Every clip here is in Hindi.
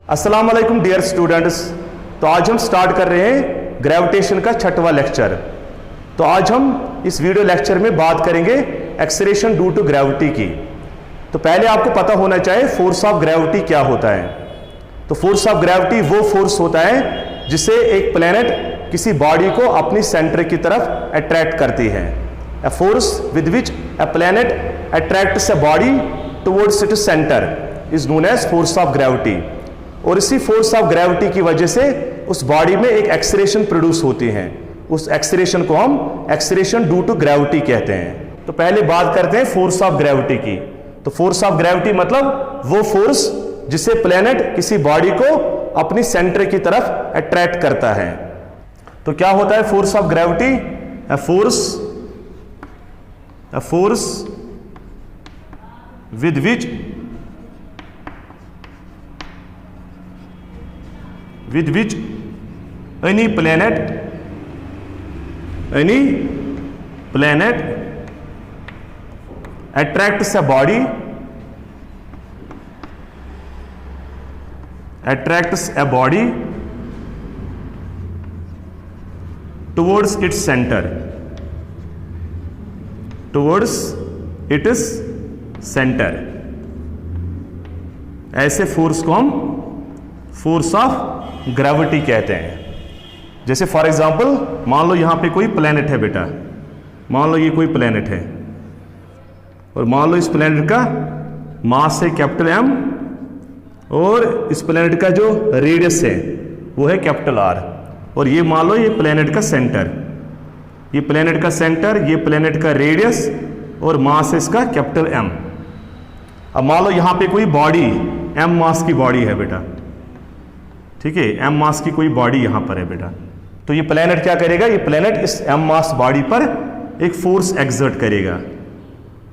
अस्सलाम वालेकुम डियर स्टूडेंट्स। तो आज हम स्टार्ट कर रहे हैं ग्रेविटेशन का 6वां लेक्चर। तो आज हम इस वीडियो लेक्चर में बात करेंगे एक्सेलरेशन ड्यू टू ग्रेविटी की। तो पहले आपको पता होना चाहिए फोर्स ऑफ ग्रेविटी क्या होता है। तो फोर्स ऑफ ग्रेविटी वो फोर्स होता है जिससे एक प्लेनेट किसी बॉडी को अपनी सेंटर की तरफ अट्रैक्ट करती है। A force with which a planet attracts a body towards its center is known as force of gravity। और इसी फोर्स ऑफ ग्रेविटी की वजह से उस बॉडी में एक एक्सेलरेशन प्रोड्यूस होती है। उस एक्सेलरेशन को हम एक्सेलरेशन ड्यू टू ग्रेविटी कहते हैं। तो पहले बात करते हैं फोर्स ऑफ ग्रेविटी की। तो फोर्स ऑफ ग्रेविटी मतलब वो फोर्स जिससे प्लेनेट किसी बॉडी को अपनी सेंटर की तरफ अट्रैक्ट करता है। तो क्या होता है force of gravity? A force with which any planet attracts a body towards its center, ऐसे फोर्स को हम फोर्स ऑफ ग्रेविटी कहते हैं। जैसे फॉर एग्जांपल मान लो यहां पे कोई प्लेनेट है बेटा, मान लो ये कोई प्लेनेट है और मान लो इस प्लेनेट का मास है कैपिटल M और इस प्लेनेट का जो रेडियस है वो है कैपिटल R। और ये मान लो ये प्लेनेट का सेंटर, ये प्लेनेट का सेंटर, ये प्लेनेट का रेडियस और मास है इसका कैपिटल M। अब मान लो यहां पे कोई बॉडी M मास की बॉडी है बेटा, ठीक है, M मास की कोई बॉडी यहां पर है बेटा। तो ये प्लेनेट क्या करेगा? ये प्लेनेट इस M मास बॉडी पर एक फोर्स एक्सर्ट करेगा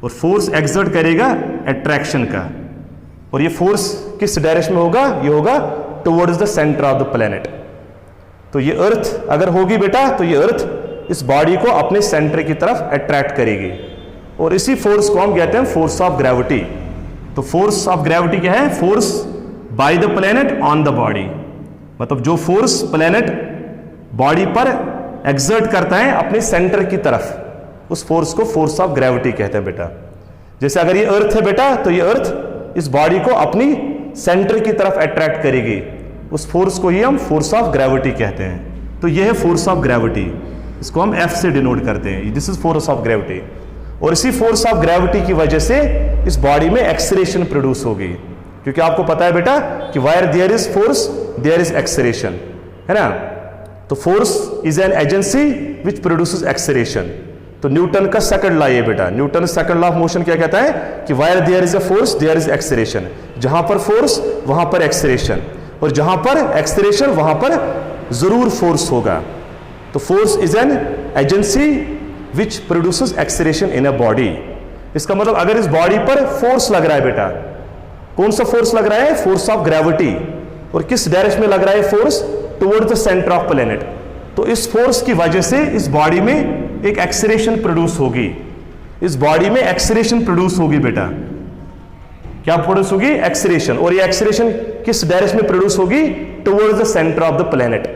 और फोर्स एक्सर्ट करेगा अट्रैक्शन का। और ये फोर्स किस डायरेक्शन में होगा? ये होगा towards the centre of the planet. तो ये अर्थ अगर होगी बेटा तो ये अर्थ इस बॉडी को अपने सेंटर की तरफ अट्रैक्ट करेगी और इसी फोर्स को हम कहते हैं फोर्स ऑफ ग्रेविटी। तो फोर्स ऑफ ग्रेविटी क्या है? Force by the planet on the body, मतलब जो फोर्स प्लेनेट बॉडी पर एक्सर्ट करता है अपने सेंटर की तरफ, उस फोर्स को फोर्स ऑफ ग्रेविटी कहते हैं बेटा। जैसे अगर ये अर्थ है बेटा तो ये अर्थ इस बॉडी को अपनी सेंटर की तरफ अट्रैक्ट करेगी, उस फोर्स को ही हम फोर्स ऑफ ग्रेविटी कहते हैं। तो ये है फोर्स ऑफ ग्रेविटी, इसको हम F से डिनोट करते हैं। This is force of gravity. और इसी फोर्स ऑफ ग्रेविटी की वजह से इस बॉडी में एक्सेलरेशन प्रोड्यूस होगी, क्योंकि आपको पता है बेटा कि where there is force there is acceleration, है ना। तो force is an agency which produces acceleration. तो न्यूटन का सेकंड लॉ ये बेटा, Newton second law of motion क्या कहता है कि where there is a force there is acceleration. जहां पर फोर्स वहां पर एक्सेलरेशन, और जहां पर एक्सेलरेशन वहां पर जरूर फोर्स होगा। तो force is an agency which produces acceleration in a body. इसका मतलब अगर इस बॉडी पर फोर्स लग रहा है बेटा, कौन सा फोर्स लग रहा है? Force of gravity. और किस डायरेक्शन में लग रहा है force? Towards the centre of planet. तो इस फोर्स की वजह से इस बॉडी में एक एक्सेलरेशन प्रोड्यूस होगी, इस बॉडी में एक्सेलरेशन प्रोड्यूस होगी बेटा। क्या प्रोड्यूस होगी? एक्सेलरेशन। और ये एक्सेलरेशन किस डायरेक्शन में प्रोड्यूस होगी? Towards the centre of the planet.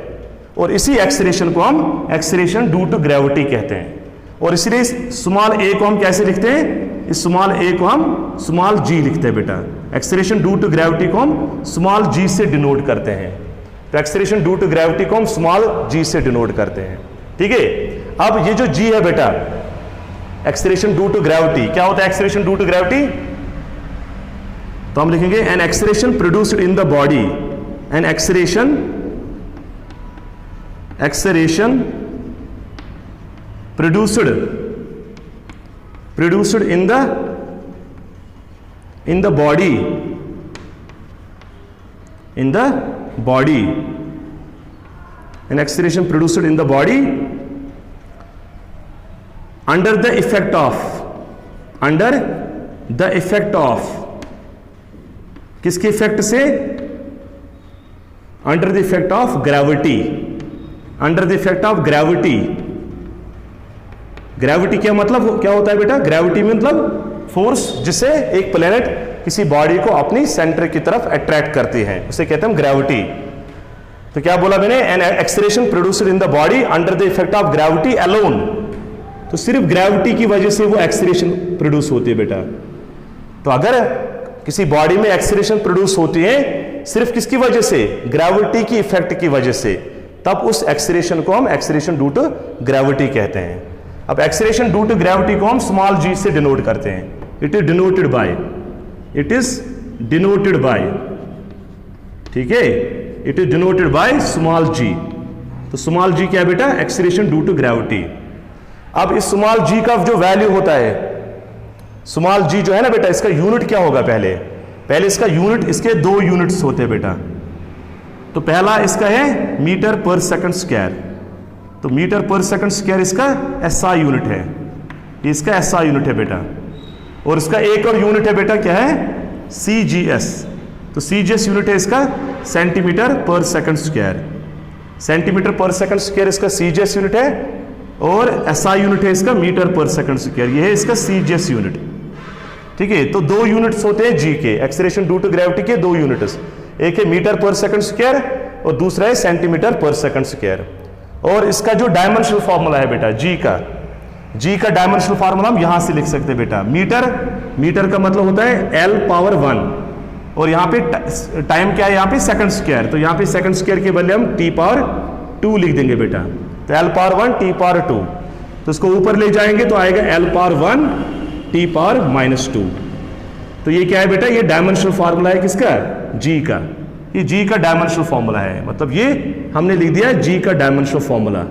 और इसी एक्सेलरेशन को हम एक्सेलरेशन ड्यू टू ग्रेविटी कहते हैं। और इसलिए स्मॉल a को हम कैसे लिखते हैं? इस स्मॉल a को हम स्मॉल g लिखते हैं बेटा। एक्सेलरेशन ड्यू टू ग्रेविटी को हम स्मॉल g से डिनोट करते हैं। तो एक्सेलरेशन ड्यू टू ग्रेविटी को हम स्मॉल g से डिनोट करते हैं, ठीक है। अब ये जो g है बेटा, एक्सेलरेशन ड्यू टू ग्रेविटी, क्या होता है एक्सेलरेशन ड्यू टू ग्रेविटी? तो हम लिखेंगे an acceleration produced in the body, an acceleration produced in the body an acceleration produced in the body under the effect of किसके इफेक्ट से? Under the effect of gravity, under the effect of gravity gravity क्या मतलब क्या होता है बेटा? ग्रेविटी में मतलब फोर्स जिसे एक प्लेनेट किसी बॉडी को अपनी सेंटर की तरफ अट्रैक्ट करती है, उसे कहते हैं ग्रेविटी। तो क्या बोला मैंने? An acceleration produced in the body under the effect of gravity alone. तो सिर्फ ग्रेविटी की वजह से वो एक्सेलरेशन प्रोड्यूस होती है बेटा। तो अगर किसी बॉडी में एक्सेलरेशन प्रोड्यूस होती है सिर्फ किसकी वजह से? ग्रेविटी की इफेक्ट की वजह से, तब उस एक्सेलरेशन को हम एक्सेलरेशन ड्यू टू ग्रेविटी कहते हैं। अब एक्सेलरेशन ड्यू टू ग्रेविटी को हम स्मॉल g से डिनोट करते हैं। इट इज डिनोटेड बाय, ठीक है, it is denoted by small g। तो स्मॉल g क्या है बेटा? Acceleration due to gravity. अब इस स्मॉल g का जो वैल्यू होता है, स्मॉल g जो है ना बेटा, इसका यूनिट क्या होगा? पहले इसका यूनिट, इसके 2 यूनिट्स होते हैं बेटा। तो पहला इसका है मीटर पर सेकंड स्क्वायर। तो मीटर पर सेकंड स्क्वायर इसका SI यूनिट है, इसका SI यूनिट है बेटा। और इसका एक और यूनिट है बेटा, क्या है? CGS। तो CGS यूनिट है इसका सेंटीमीटर पर सेकंड स्क्वायर। सेंटीमीटर पर सेकंड स्क्वायर इसका CGS यूनिट है, और SI यूनिट है इसका मीटर पर सेकंड स्क्वायर। ये है इसका CGS यूनिट, ठीक है। तो 2 यूनिट्स होते हैं जी के, एक्सेलरेशन ड्यू टू ग्रेविटी के 2 यूनिट्स, एक है मीटर पर सेकंड स्क्वायर और दूसरा है सेंटीमीटर पर सेकंड स्क्वायर। और इसका जो डायमेंशनल फॉर्मूला है बेटा जी का डायमेंशनल फॉर्मूला हम यहां से लिख सकते हैं बेटा। मीटर का मतलब होता है L पावर 1, और यहाँ पे टाइम क्या है? यहाँ पे सेकंड स्क्वायर। तो यहाँ पे सेकंड स्क्वायर के बदले हम T पावर 2 लिख देंगे बेटा। तो L पावर 1 T पावर 2, तो इसको ऊपर ले जाएंगे तो आएगा L पावर 1 T पावर -2। तो ये क्या है बेटा? ये डायमेंशनल फॉर्मूला है किसका? जी का। ये जी का डायमेंशनल फॉर्मूला है, मतलब ये हमने लिख दिया जी का डायमेंशनल फॉर्मूला।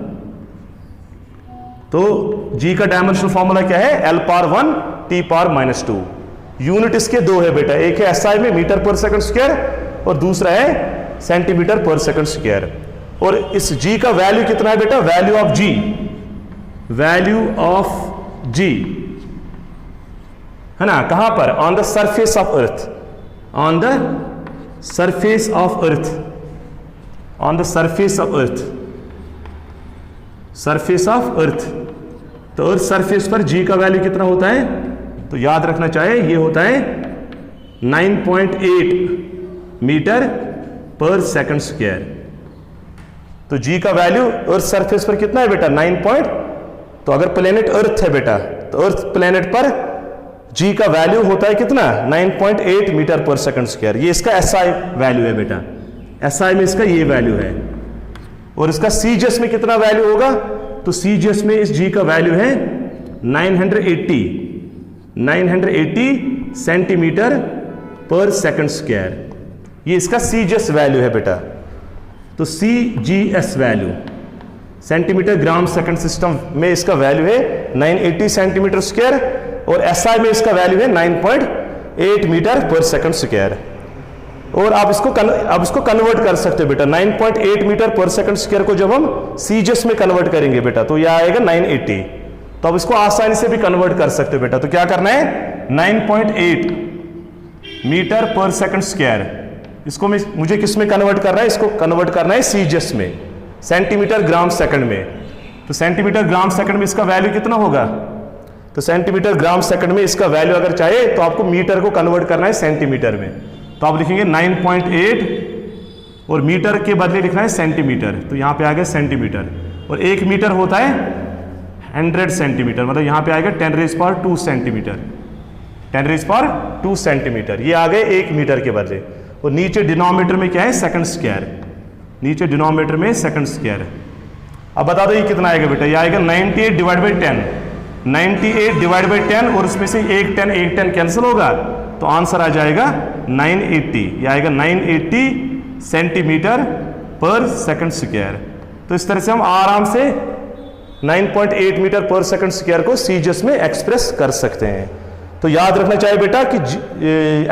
तो जी का डायमेंशनल फॉर्मूला क्या है? L power 1 T power -2। Unit इसके 2 है बेटा, एक है SI में मीटर पर सेकंड स्क्वायर और दूसरा है सेंटीमीटर पर सेकंड स्क्वायर। और इस जी का वैल्यू कितना है बेटा? वैल्यू ऑफ जी है ना, कहां पर? On the surface of earth, on the surface of earth, on the surface of earth, surface of earth. तो अर्थ सरफेस पर जी का वैल्यू कितना होता है? तो याद रखना चाहे ये होता है 9.8 मीटर पर सेकंड स्क्वायर। तो जी का वैल्यू अर्थ सरफेस पर कितना है बेटा? 9 तो अगर प्लेनेट अर्थ है बेटा, तो अर्थ प्लेनेट पर जी का वैल्यू होता है कितना? 9.8 मीटर पर सेकंड स्क्वायर। ये इसका SI वैल्यू है बेटा, SI में इसका ये वैल्यू है। और इसका CGS में कितना वैल्यू होगा? तो CGS में इस जी का वैल्यू है 980 सेंटीमीटर पर सेकंड स्क्वायर। ये इसका CGS वैल्यू है बेटा। तो CGS value, centimetre gram second system में इसका वैल्यू है 980 सेंटीमीटर स्क्वायर, और SI में इसका वैल्यू है 9.8 मीटर पर सेकंड स्क्वायर। और आप इसको कन्वर्ट कर सकते हो बेटा। 9.8 मीटर पर सेकंड स्क्वायर को जब हम CGS में कन्वर्ट करेंगे बेटा, तो यह आएगा 980। तो अब इसको आसानी से भी कन्वर्ट कर सकते हो बेटा। तो क्या करना है? 9.8 मीटर पर सेकंड स्क्वायर, इसको मुझे किस में कन्वर्ट करना है? इसको कन्वर्ट करना है CGS में, सेंटीमीटर ग्राम सेकंड में। तो सेंटीमीटर ग्राम सेकंड में इसका वैल्यू कितना होगा? तो सेंटीमीटर ग्राम सेकंड में इसका वैल्यू अगर चाहे तो आपको मीटर को कन्वर्ट करना है सेंटीमीटर में। तो आप लिखेंगे 9.8 और मीटर के बदले लिखना है सेंटीमीटर। तो यहां पे आ गया सेंटीमीटर, और 1 मीटर होता है 100 सेंटीमीटर, मतलब यहां पे आएगा 10⁻² सेंटीमीटर, 10⁻² सेंटीमीटर। ये आ गए 1 मीटर के बदले। और नीचे डिनोमिनेटर में क्या है? सेकंड स्क्वायर, नीचे डिनोमिनेटर में सेकंड स्क्वायर। अब बता दो ये कितना आएगा बेटा? ये आएगा 98 डिवाइड बाई 10, 98 डिवाइड बाई 10, और उसमें से एक 10 कैंसिल होगा, तो आंसर आ जाएगा 980। ये आएगा 980 सेंटीमीटर पर सेकंड स्क्वायर। तो इस तरह से हम आराम से 9.8 मीटर पर सेकंड स्क्वायर को CGS में एक्सप्रेस कर सकते हैं। तो याद रखना चाहिए बेटा कि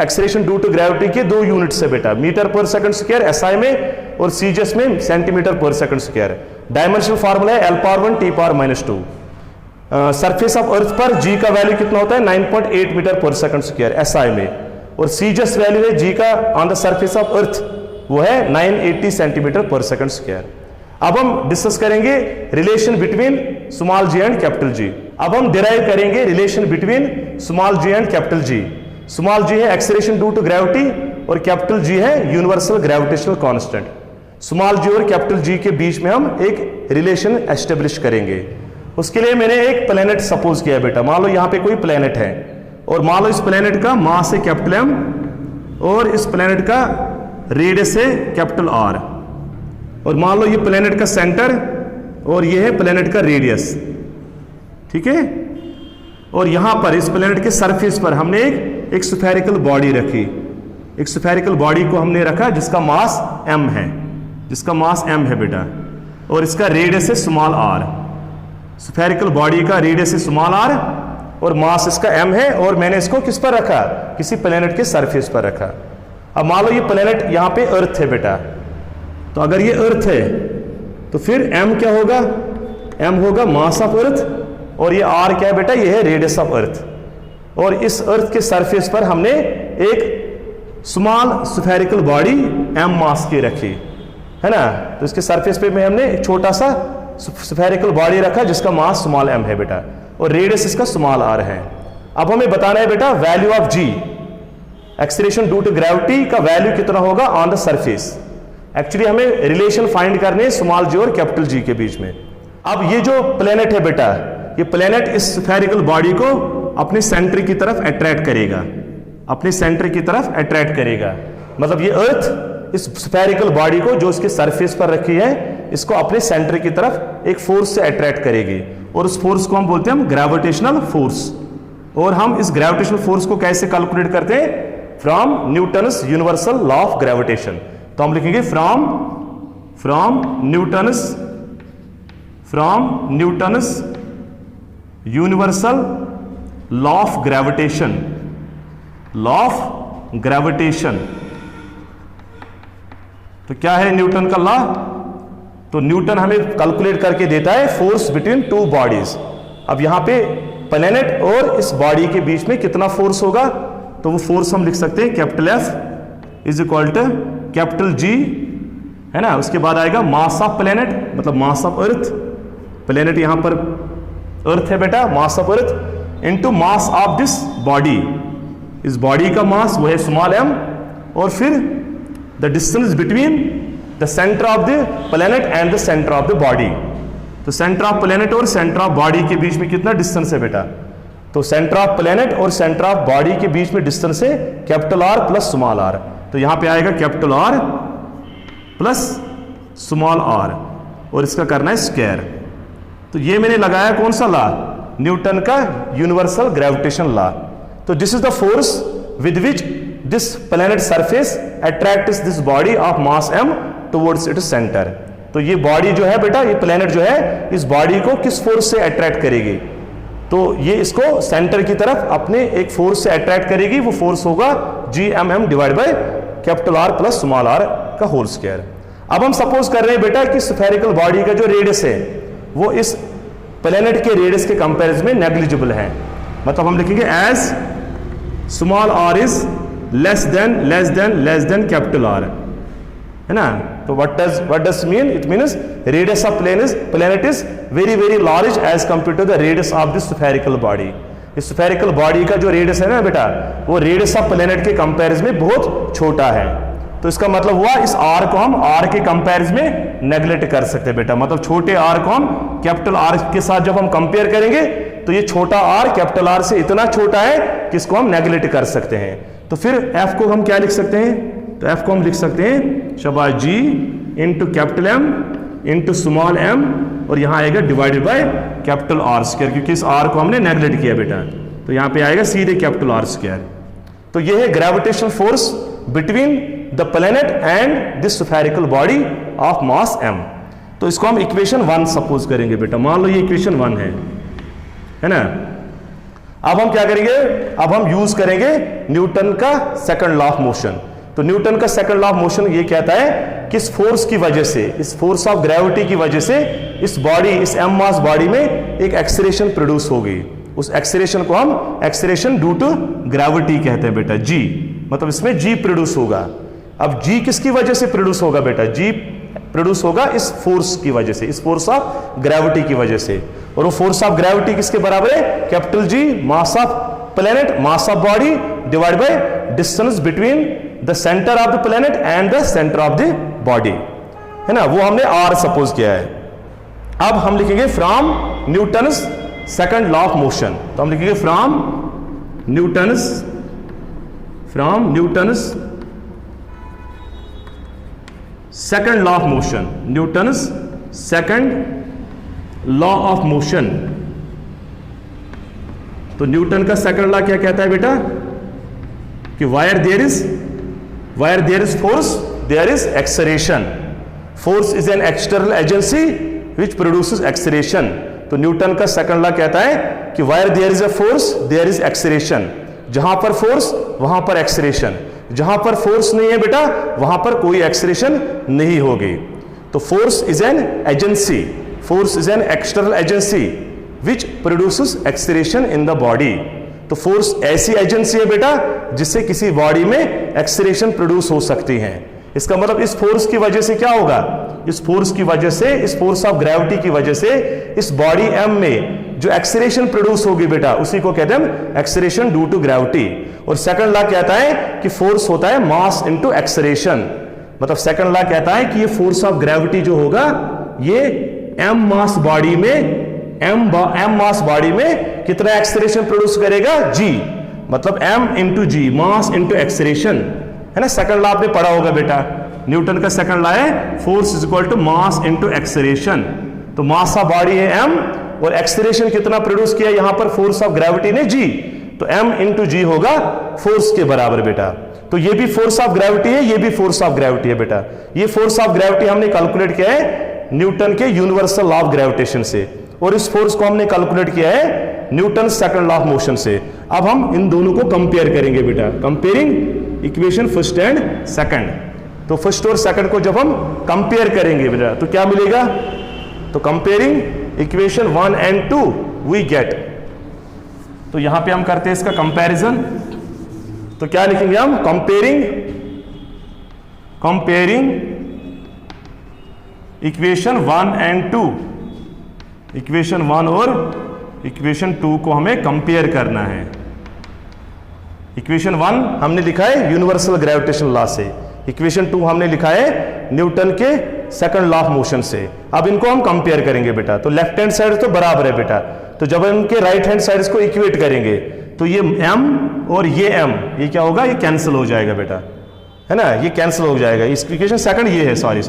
एक्सेलरेशन ड्यू टू ग्रेविटी के 2 यूनिट्स है बेटा, metre per second square SI में, और CGS में सेंटीमीटर पर सेकंड स्क्वायर। डायमेंशनल फार्मूला है L power 1 T power -2। Surface of अर्थ पर जी का वैल्यू कितना होता है? 9.8 metre per second square SI में, और CGS वैल्यू है जी का ऑन द सरफेस ऑफ अर्थ, वो है 980 सेंटीमीटर पर सेकंड स्क्वायर। अब हम डिस्कस करेंगे relation between small G and capital G. अब हम डिराइव करेंगे relation between small G and capital G. Small G है एक्सेलरेशन ड्यू टू ग्रेविटी और कैपिटल जी है universal gravitational constant. Small G और कैपिटल जी के बीच में हम एक रिलेशन एस्टेब्लिश करेंगे। उसके लिए मैंने एक प्लेनेट सपोज किया बेटा। मान लो यहाँ पे कोई प्लेनेट है और मान लो इस प्लेनेट का मास है कैपिटल एम और इस प्लेनेट का रेडियस है कैपिटल आर, और मान लो ये प्लेनेट का सेंटर और ये है प्लेनेट का रेडियस, ठीक है। और यहां पर इस प्लेनेट के सरफेस पर हमने एक स्फेरिकल बॉडी रखी। एक स्फेरिकल बॉडी को हमने रखा जिसका मास m है, जिसका मास m है बेटा, और इसका रेडियस है स्मॉल r। स्फेरिकल बॉडी का रेडियस है स्मॉल r और मास इसका m है, और मैंने इसको किस पर रखा, किसी प्लेनेट के सरफेस पर रखा। अब मान लो ये प्लेनेट यहां पे अर्थ है बेटा, तो अगर ये अर्थ है तो फिर m क्या होगा, m होगा मास ऑफ अर्थ, और ये r क्या है बेटा, ये है रेडियस ऑफ अर्थ। और इस अर्थ के सरफेस पर हमने एक स्मॉल स्फेरिकल बॉडी m मास की रखी है ना। तो इसके सरफेस पे में हमने एक छोटा सा स्फेरिकल बॉडी रखा जिसका मास स्मॉल m है बेटा, और रेडियस इसका स्मॉल r है। अब हमें बताना है बेटा value of g, acceleration due to gravity का वैल्यू कितना होगा ऑन द सरफेस। एक्चुअली हमें रिलेशन फाइंड करने हैं स्मॉल जी और कैपिटल जी के बीच में। अब ये जो प्लेनेट है बेटा, ये प्लेनेट इस स्फेरिकल बॉडी को अपने सेंटर की तरफ अट्रैक्ट करेगा, अपने सेंटर की तरफ अट्रैक्ट करेगा। मतलब ये अर्थ इस स्फेरिकल बॉडी को जो इसके सरफेस पर रखी है, इसको अपने सेंटर की तरफ एक फोर्स से अट्रैक्ट करेगी, और उस फोर्स को हम बोलते हैं ग्रेविटेशनल फोर्स। और हम इस ग्रेविटेशनल फोर्स को कैसे कैलकुलेट करते हैं, from Newton's universal law of gravitation. तो हम लिखेंगे from Newton's universal law of gravitation, law of gravitation. तो क्या है न्यूटन का लॉ, तो न्यूटन हमें कैलकुलेट करके देता है फोर्स बिटवीन टू बॉडीज। अब यहां पे प्लेनेट और इस बॉडी के बीच में कितना फोर्स होगा, तो वो फोर्स हम लिख सकते हैं capital F is equal to capital G, है ना। उसके बाद आएगा मास ऑफ प्लेनेट, मतलब मास ऑफ अर्थ। प्लेनेट यहां पर अर्थ है बेटा, mass of earth into mass of this body. इस बॉडी का मास वो है स्मॉल m, और फिर the distance between the centre of the planet and the centre of the body. तो सेंटर ऑफ प्लेनेट और सेंटर ऑफ बॉडी के बीच में कितना डिस्टेंस है बेटा, तो सेंटर ऑफ प्लेनेट और सेंटर ऑफ बॉडी के बीच में डिस्टेंस है capital R plus small r। तो यहां पे आएगा capital R plus small r, और इसका करना है स्क्वायर। तो ये मैंने लगाया कौन सा लॉ, न्यूटन का यूनिवर्सल ग्रेविटेशन लॉ। तो this is the force with which this planet surface attracts this body of mass m towards its centre. तो ये बॉडी जो है बेटा, ये प्लेनेट जो है, इस बॉडी को किस फोर्स से अट्रैक्ट करेगी, तो ये इसको सेंटर की तरफ अपने एक फोर्स से अट्रैक्ट करेगी। वो फोर्स होगा GMM divide by capital R plus small r का होल स्क्वायर। अब हम सपोज कर रहे हैं बेटा कि स्फेरिकल बॉडी का जो रेडियस है वो इस प्लेनेट के रेडियस के कंपैरिजन में नेग्लिजिबल है। मतलब हम लिखेंगे as small r is less than capital R, है ना। तो what does mean, it means radius of planet is very large as compare to the radius of the spherical body. इस स्फेरिकल बॉडी का जो रेडियस है ना बेटा, वो रेडियस ऑफ प्लेनेट के कंपैरिजन में बहुत छोटा है। तो इसका मतलब हुआ इस r को हम r के कंपैरिजन में नेग्लेक्ट कर सकते हैं बेटा। मतलब छोटे r को हम कैपिटल R के साथ जब हम कंपेयर करेंगे तो ये छोटा r कैपिटल R से इतना छोटा है कि इसको हम नेग्लेक्ट कर सकते हैं। तो फिर f को हम क्या लिख सकते हैं, तो f को हम लिख सकते हैं शाबाश G into capital M into small m, और यहां आएगा divided by capital R square, क्योंकि इस r को हमने नेग्लेक्ट किया बेटा। तो यहां पे आएगा सीधे कैपिटल R स्क्वायर। तो ये है gravitational force between the planet and this spherical body of mass m। तो इसको हम इक्वेशन 1 सपोज करेंगे बेटा। मान लो ये इक्वेशन 1 है ना। अब हम क्या करेंगे, अब हम यूज करेंगे न्यूटन का सेकंड लॉ ऑफ मोशन। तो न्यूटन का सेकंड लॉ ऑफ मोशन ये कहता है कि इस फोर्स की वजह से, इस फोर्स ऑफ ग्रेविटी की वजह से इस बॉडी, इस m मास बॉडी में एक एक्सीलरेशन प्रोड्यूस होगी। उस एक्सीलरेशन को हम एक्सीलरेशन ड्यू टू ग्रेविटी कहते हैं बेटा, G। मतलब इसमें G प्रोड्यूस होगा। अब G किसकी वजह से प्रोड्यूस होगा बेटा, G प्रोड्यूस होगा इस फोर्स की वजह से, इस फोर्स ऑफ ग्रेविटी की वजह से। और वो फोर्स ऑफ ग्रेविटी किसके बराबर है? Capital G mass of planet, mass of body divide by distance between the centre of the planet and the centre of the body, है ना, वो हमने आर सपोज किया है। अब हम लिखेंगे from Newton's second law of motion, तो हम लिखेंगे from Newton's second law of motion, Newton's second law of motion. तो न्यूटन का सेकंड लॉ क्या कहता है बेटा? कि where there is force there is acceleration, force is an external agency which produces acceleration. तो न्यूटन का सेकंड लॉ कहता है कि where there is a force there is acceleration, जहां पर फोर्स वहां पर एक्सेलरेशन, जहां पर फोर्स नहीं है बेटा वहां पर कोई एक्सेलरेशन नहीं होगी। तो force is an agency, force is an external agency which produces acceleration in the body. तो फोर्स ऐसी एजेंसी है बेटा जिससे किसी बॉडी में एक्सेलरेशन प्रोड्यूस हो सकती है। इसका मतलब इस फोर्स की वजह से क्या होगा? इस फोर्स की वजह से, इस फोर्स ऑफ ग्रेविटी की वजह से इस बॉडी एम में जो एक्सेलरेशन प्रोड्यूस होगी बेटा उसी को कहते हैं एक्सेलरेशन ड्यू टू ग्रेविटी। और सेकंड लॉ कहता है कि फोर्स होता है मास इनटू एक्सेलरेशन, मतलब सेकंड लॉ कहता है कि ये फोर्स ऑफ ग्रेविटी जो होगा ये एम मास बॉडी में, एम मास बॉडी में कितना एक्सेलरेशन प्रोड्यूस करेगा? जी, मतलब एम इंटू जी, मास इंटू एक्सेलरेशन, है ना। सेकंड लॉ आपने पढ़ा होगा बेटा, न्यूटन का सेकंड लॉ है force is equal to mass into acceleration. तो मास ऑफ बॉडी है एम और एक्सेलरेशन कितना प्रोड्यूस किया यहां पर फोर्स ऑफ ग्रेविटी ने? जी, तो एम इंटू जी होगा फोर्स के बराबर बेटा। तो ये भी फोर्स ऑफ ग्रेविटी है, ये भी फोर्स ऑफ ग्रेविटी है बेटा। ये फोर्स ऑफ ग्रेविटी हमने कैलकुलेट किया है न्यूटन के यूनिवर्सल लॉ ऑफ ग्रेविटेशन से, और इस फोर्स को हमने कैलकुलेट किया है Newton second law of motion से। अब हम इन दोनों को कंपेयर करेंगे बेटा, comparing equation first and second. तो फर्स्ट और सेकंड को जब हम कंपेयर करेंगे बेटा तो क्या मिलेगा? तो comparing equation 1 and 2 we get, तो यहां पे हम करते हैं इसका कंपैरिजन। तो क्या लिखेंगे हम? कंपेयरिंग इक्वेशन 1 एंड 2, इक्वेशन 1 और इक्वेशन 2 को हमें कंपेयर करना है। इक्वेशन 1 हमने लिखा है यूनिवर्सल ग्रेविटेशन लॉ से, इक्वेशन 2 हमने लिखा है न्यूटन के सेकंड लॉ ऑफ मोशन से। अब इनको हम कंपेयर करेंगे बेटा, तो लेफ्ट हैंड साइड तो बराबर है बेटा, तो जब इनके राइट हैंड साइड को इक्वेट करेंगे तो ये m और ये m ये क्या होगा? ये कैंसिल हो जाएगा बेटा, है ना, ये कैंसिल हो जाएगा। इस इक्वेशन सेकंड ये है, सॉरी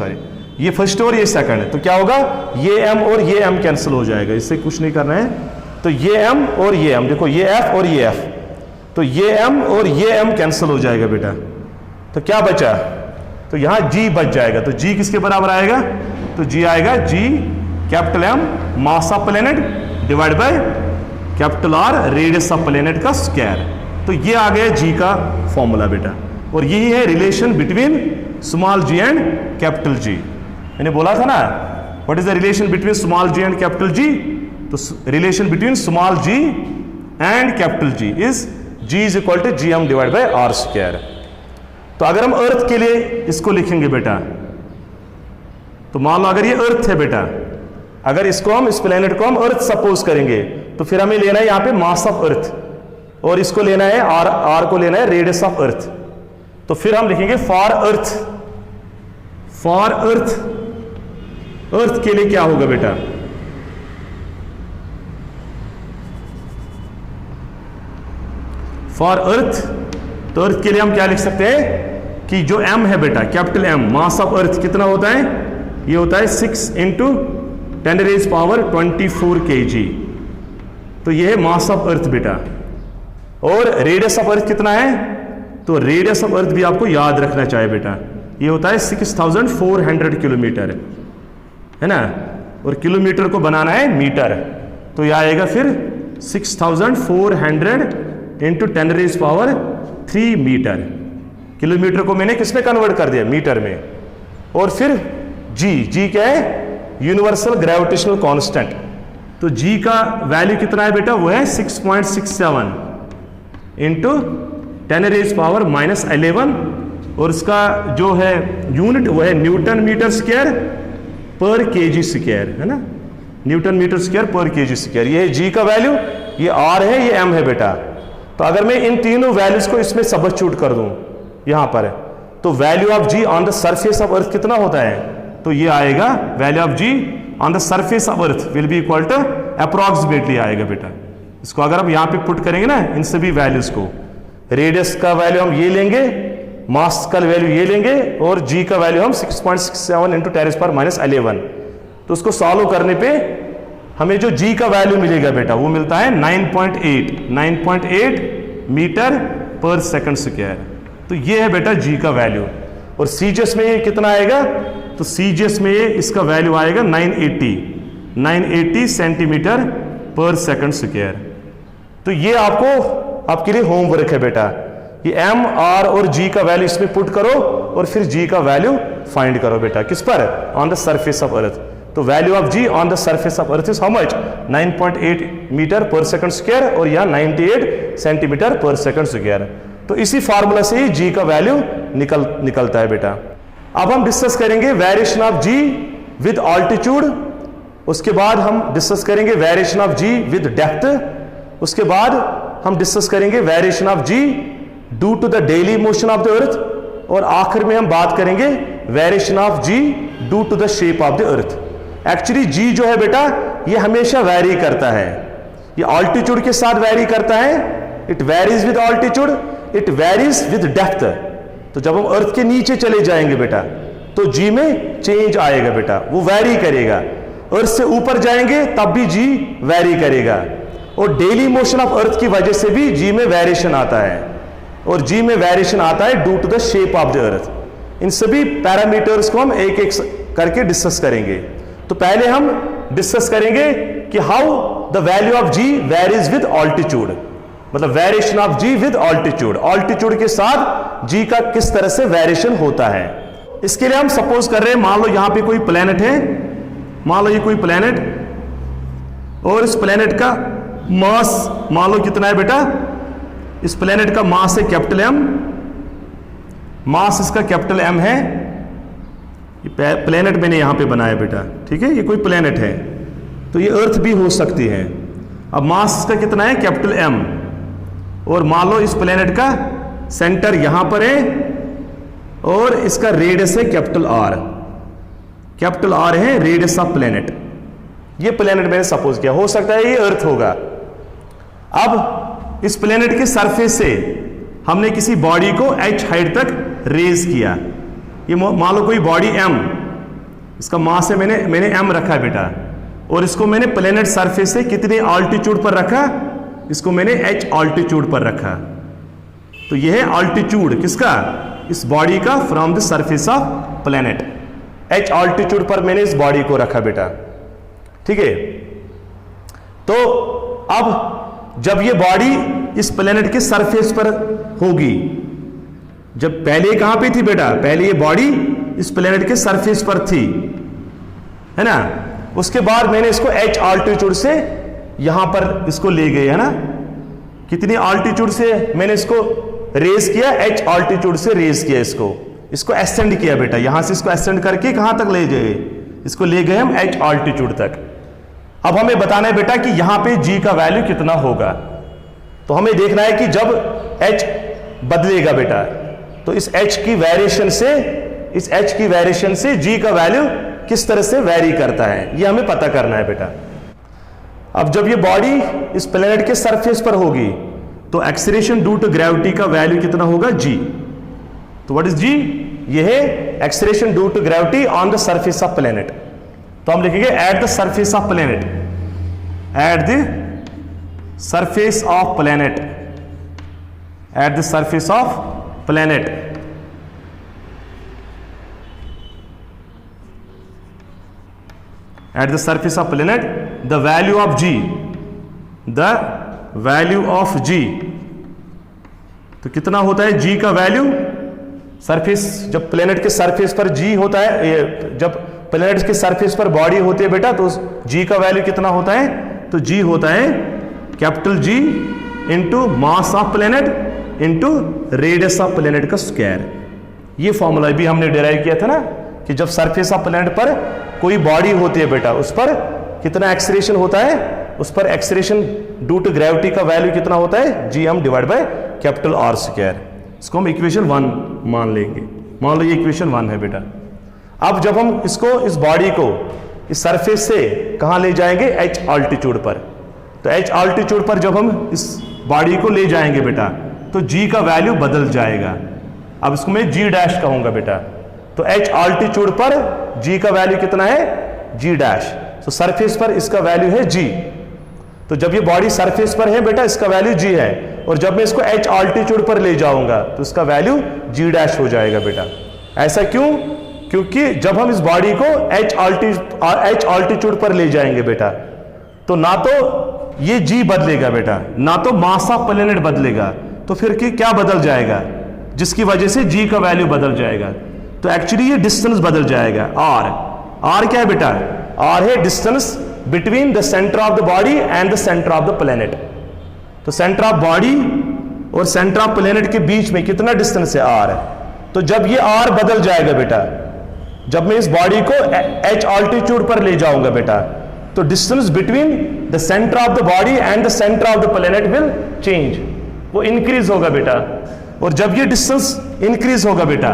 ये फर्स्ट और ये सेकंड है, तो क्या होगा? ये m और ये m कैंसिल हो जाएगा, इससे कुछ नहीं करना है। तो ये m और ये m, देखो ये f और ये f, तो ये m और ये m कैंसिल हो जाएगा बेटा। तो क्या बचा? तो यहां g बच जाएगा। तो g किसके बराबर आएगा? तो g आएगा g capital M mass of planet divide by capital R radius of planet का स्क्वायर। तो ये आ गया g का फॉर्मूला बेटा, और यही है relation between small g and capital G। मैंने बोला था ना what is the relation between small g and capital G? तो relation between small g and capital G is g is equal to gm divide by r square. तो अगर हम अर्थ के लिए इसको लिखेंगे बेटा, तो मान लो अगर ये अर्थ है बेटा, अगर इसको हम, इस प्लेनेट को हम अर्थ सपोज करेंगे, तो फिर हमें लेना है यहाँ पे मास ऑफ अर्थ, और इसको लेना है आर को लेना है रेडियस ऑफ अर्थ। तो फिर हम लिखेंगे फॉर अर्थ, फॉर अर्थ, अर्थ के लिए क्या होगा बेटा? फॉर अर्थ, तो अर्थ के लिए हम क्या लिख सकते हैं कि जो m है बेटा capital M mass of earth कितना होता है? ये होता है 6 इंटू 10⁻24 kg। तो ये है मास ऑफ अर्थ बेटा। और रेडियस ऑफ अर्थ कितना है? तो रेडियस ऑफ अर्थ भी आपको याद रखना चाहिए बेटा, ये होता है 6400 किलोमीटर, है ना, और किलोमीटर को बनाना है मीटर, तो यह आएगा फिर 6400 इंटू 10⁻³ मीटर। किलोमीटर को मैंने किस में कन्वर्ट कर दिया? मीटर में। और फिर g क्या है? Universal gravitational constant. तो g का वैल्यू कितना है बेटा? वो है 6.67 इंटू 10⁻11 और इसका जो है यूनिट वो है न्यूटन मीटर स्क्वायर पर केजी स्क्वायर, है ना, न्यूटन मीटर स्क्वायर पर केजी स्क्वायर। ये है जी का वैल्यू, ये आर है, ये एम है बेटा। तो अगर मैं इन तीनों वैल्यूज को इसमें सब्स्टिट्यूट कर दूं यहां पर, तो value of ji on the surface of earth कितना होता है, तो ये आएगा value of ji on the surface of earth will be equal to approximately आएगा बेटा। इसको अगर हम यहां पे पुट करेंगे ना इन सभी वैल्यूज को, रेडियस का वैल्यू हम ये लेंगे, मास का वैल्यू ये लेंगे और जी का वैल्यू हम 6.67 इंटू 10⁻11, तो उसको सॉल्व करने पे हमें जो जी का वैल्यू मिलेगा बेटा वो मिलता है 9.8 मीटर पर सेकंड स्क्वायर। तो ये है बेटा जी का वैल्यू। और सीजीएस में ये कितना आएगा, तो सीजीएस में ये इसका वैल्यू आएगा 980 सेंटीमीटर पर सेकंड स्क्वायर। तो ये आपके लिए होमवर्क है बेटा, ये एम आर और जी का वैल्यू इसमें पुट करो और फिर जी का वैल्यू फाइंड करो बेटा, किस पर, on the surface of earth. तो value of ji on the surface of earth is how much, 9.8 metre per second square और यहाँ 98 सेंटीमीटर पर सेकंड स्क्वायर। तो इसी फार्मूला से ही जी का वैल्यू निकलता है बेटा। अब हम डिस्कस करेंगे variation of G with altitude, उसके बाद हम डिस्कस करेंगे variation of G with depth, उसके बाद हम डिस्कस करेंगे variation of G due to the daily motion of the earth, और आखिर में हम बात करेंगे variation of G due to the shape of the earth. Actually G जो है बेटा ये हमेशा वैरी करता है, ये ऑल्टीट्यूड के साथ वैरी करता है, it varies with altitude, it varies with depth. तो जब हम अर्थ के नीचे चले जाएंगे बेटा तो जी में चेंज आएगा बेटा, वो वैरी करेगा। अर्थ से ऊपर जाएंगे तब भी जी वैरी करेगा, और डेली मोशन ऑफ अर्थ की वजह से भी जी में वेरिएशन आता है, और जी में वेरिएशन आता है due to the shape of the earth. इन सभी पैरामीटर्स को हम एक एक करके डिस्कस करेंगे। तो पहले हम डिस्कस करेंगे कि how the value of G varies with altitude, मतलब variation of G with altitude, altitude के साथ जी का किस तरह से वेरिएशन होता है। इसके लिए हम सपोज कर रहे हैं, मान लो यहां पे कोई प्लेनेट है, मान लो ये कोई प्लेनेट, और इस प्लेनेट का मास मान लो कितना है बेटा, इस प्लेनेट का मास है कैपिटल एम, मास इसका कैपिटल एम है। ये प्लेनेट मैंने यहां पे बनाया बेटा, ठीक है, ये कोई प्लेनेट है, तो ये अर्थ भी हो सकती है। अब मास का कितना है कैपिटल एम, और मान लो इस प्लेनेट का सेंटर यहां पर है और इसका रेडियस है कैपिटल आर है रेडियस ऑफ प्लेनेट। ये प्लेनेट मैंने सपोज किया, हो सकता है ये अर्थ होगा। अब इस प्लेनेट के सरफेस से हमने किसी बॉडी को h हाइट तक रेज किया, ये मान लो कोई बॉडी m, इसका मास है मैंने m रखा है बेटा, और इसको मैंने प्लेनेट सरफेस से कितने ऑल्टीट्यूड पर रखा, इसको मैंने h ऑल्टीट्यूड पर रखा। तो यह है ऑल्टीट्यूड किसका, इस बॉडी का from the surface of planet, h altitude पर मैंने इस बॉडी को रखा बेटा, ठीक है। तो अब जब ये बॉडी इस प्लेनेट के सरफेस पर होगी, जब पहले कहां पे थी बेटा, पहले ये बॉडी इस प्लेनेट के सरफेस पर थी, है ना, उसके बाद मैंने इसको h ऑल्टीट्यूड से यहां पर इसको ले गए, है ना, कितनी ऑल्टीट्यूड से मैंने इसको रेज किया, h ऑल्टीट्यूड से रेज किया, इसको एसेंड किया बेटा, यहां से इसको एसेंड करके कहां तक ले गए, इसको ले गए हम h ऑल्टीट्यूड तक। अब हमें बताना है बेटा कि यहां पे g का वैल्यू कितना होगा, तो हमें देखना है कि जब h बदलेगा बेटा, तो इस h की वेरिएशन से g का वैल्यू किस तरह से वेरी करता है, ये हमें पता करना है बेटा। अब जब ये बॉडी इस प्लेनेट के सरफेस पर होगी तो एक्सीलरेशन ड्यू टू ग्रेविटी का वैल्यू कितना होगा, g। तो व्हाट इज g, ये है acceleration due to gravity on the surface of planet. तो हम लिखेंगे at the surface of planet, at the surface of planet, at the surface of planet, at the surface of planet the value of g, the value of g, तो कितना होता है g का वैल्यू, सरफेस जब प्लेनेट के सरफेस पर g होता है, जब प्लेनेट के सरफेस पर बॉडी होती है बेटा, तो g का वैल्यू कितना होता है, तो g होता है capital G into mass of planet into radius of planet का स्क्वायर। ये फॉर्मूला भी हमने डिराइव किया था ना कि जब सरफेस ऑफ प्लैनेट पर कोई बॉडी होती है बेटा, उस पर कितना एक्सीलरेशन होता है, उस पर एक्सीलरेशन ड्यू टू ग्रेविटी का वैल्यू कितना होता है, gm divide by capital R square. इसको हम इक्वेशन 1 मान लेंगे। मान लो ये इक्वेशन 1 है बेटा। अब जब हम इसको, इस बॉडी को इस सरफेस से कहाँ ले जाएंगे, h ऑल्टीट्यूड पर, तो h ऑल्टीट्यूड पर जब हम इस बॉडी को ले जाएंगे बेटा तो g का वैल्यू बदल जाएगा। अब इसको मैं g डैश कहूंगा बेटा। तो h ऑल्टीट्यूड पर g का वैल्यू कितना है, g डैश। तो सरफेस पर इसका वैल्यू है g। तो जब ये बॉडी सरफेस पर है बेटा, इसका वैल्यू g है, और जब मैं इसको h ऑल्टीट्यूड पर ले जाऊंगा तो इसका वैल्यू g डैश हो जाएगा बेटा। ऐसा क्यों? क्योंकि जब हम इस बॉडी को h ऑल्टीट्यूड पर ले जाएंगे बेटा तो ना तो ये g बदलेगा बेटा, ना तो मास ऑफ प्लैनेट बदलेगा, तो फिर क्या बदल जाएगा, जिसकी वजह से g का वैल्यू बदल जाएगा। तो एक्चुअली ये डिस्टेंस बदल जाएगा। r क्या है बेटा, r है distance between the centre of the body and the centre of the planet. तो सेंटर ऑफ बॉडी और सेंटर ऑफ प्लैनेट के बीच में कितना डिस्टेंस है, r है। तो जब ये r बदल जाएगा बेटा, जब मैं इस बॉडी को h ऑल्टीट्यूड पर ले जाऊंगा बेटा, तो distance between the centre of the body and the centre of the planet will change, वो इंक्रीज होगा बेटा। और जब ये डिस्टेंस इंक्रीज होगा बेटा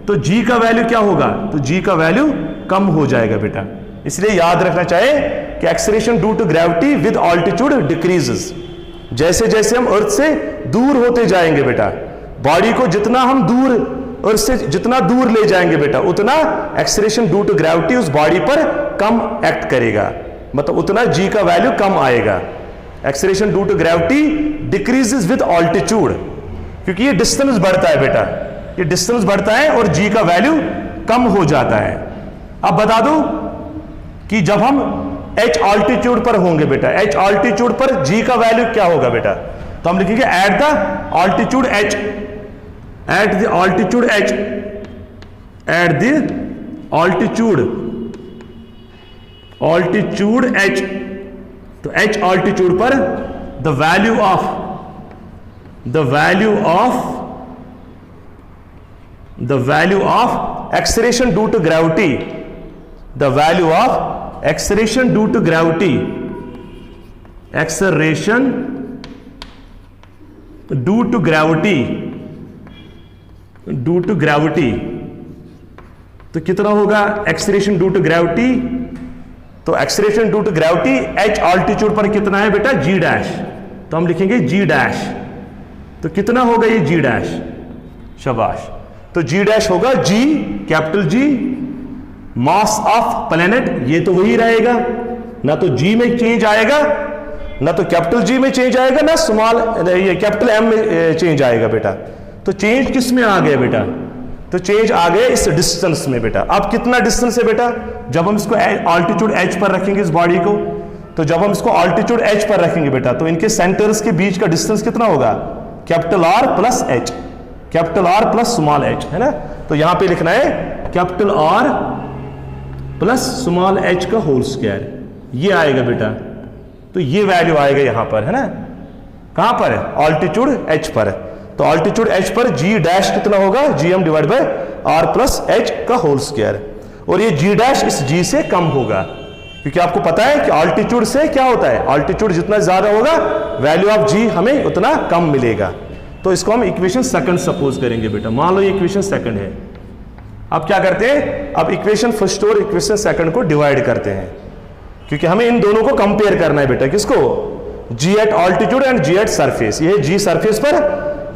तो g का वैल्यू क्या होगा, तो g का वैल्यू कम हो जाएगा बेटा। इसलिए याद रखना चाहिए कि acceleration due to gravity with altitude decreases. जैसे जैसे हम अर्थ से दूर होते जाएंगे बेटा, बॉडी को जितना हम दूर अर्थ से जितना दूर ले जाएंगे बेटा, उतना एक्सीलरेशन ड्यू टू ग्रेविटी उस बॉडी पर कम एक्ट करेगा, मतलब उतना g का वैल्यू कम आएगा। Acceleration due to gravity decreases with altitude, क्योंकि ये डिस्टेंस बढ़ता है बेटा, ये डिस्टेंस बढ़ता है और g का वैल्यू कम हो जाता है। अब बता दो कि जब हम h ऑल्टीट्यूड पर होंगे बेटा, h ऑल्टीट्यूड पर g का वैल्यू क्या होगा बेटा, तो हम लिखेंगे at the altitude h, at the altitude h, at the altitude h। तो h ऑल्टीट्यूड पर the value of acceleration due to gravity, the value of acceleration due to gravity, acceleration due to gravity, due to gravity, तो कितना होगा एक्सीलरेशन ड्यू टू ग्रेविटी, तो acceleration due to gravity h altitude पर कितना है बेटा, g डैश। तो हम लिखेंगे g डैश। तो कितना होगा ये g डैश, शाबाश। तो g डैश होगा g, capital G, mass of planet, ये तो वही रहेगा, ना तो g में चेंज आएगा, ना तो कैपिटल G में चेंज आएगा, ना स्मॉल ये कैपिटल M में चेंज आएगा बेटा। तो चेंज किस में आ गया बेटा, तो चेंज आ गया इस डिस्टेंस में बेटा। अब कितना डिस्टेंस है बेटा, जब हम इसको ऑल्टीट्यूड h पर रखेंगे इस बॉडी को, तो जब हम इसको ऑल्टीट्यूड h पर रखेंगे बेटा तो इनके सेंटर्स के बीच का डिस्टेंस कितना होगा, capital R plus h, capital R plus small h, है ना। तो यहां पे लिखना है capital R plus small h का होल स्क्वायर, ये आएगा बेटा। तो ये वैल्यू आएगा यहां पर, है ना, कहां पर, ऑल्टीट्यूड h पर। तो ऑल्टीट्यूड h पर g डैश कितना होगा, gm divide by r plus h का होल स्क्वायर। और ये g डैश इस g से कम होगा, क्योंकि आपको पता है कि ऑल्टीट्यूड से क्या होता है, ऑल्टीट्यूड जितना ज्यादा होगा वैल्यू ऑफ g हमें उतना कम मिलेगा। तो इसको हम इक्वेशन सेकंड सपोज करेंगे बेटा। मान लो ये इक्वेशन सेकंड है। अब क्या करते हैं, अब इक्वेशन फर्स्ट और इक्वेशन सेकंड को डिवाइड करते हैं, क्योंकि हमें इन दोनों को कंपेयर करना है बेटा। किसको, g at altitude and g at surface. ये g सरफेस पर,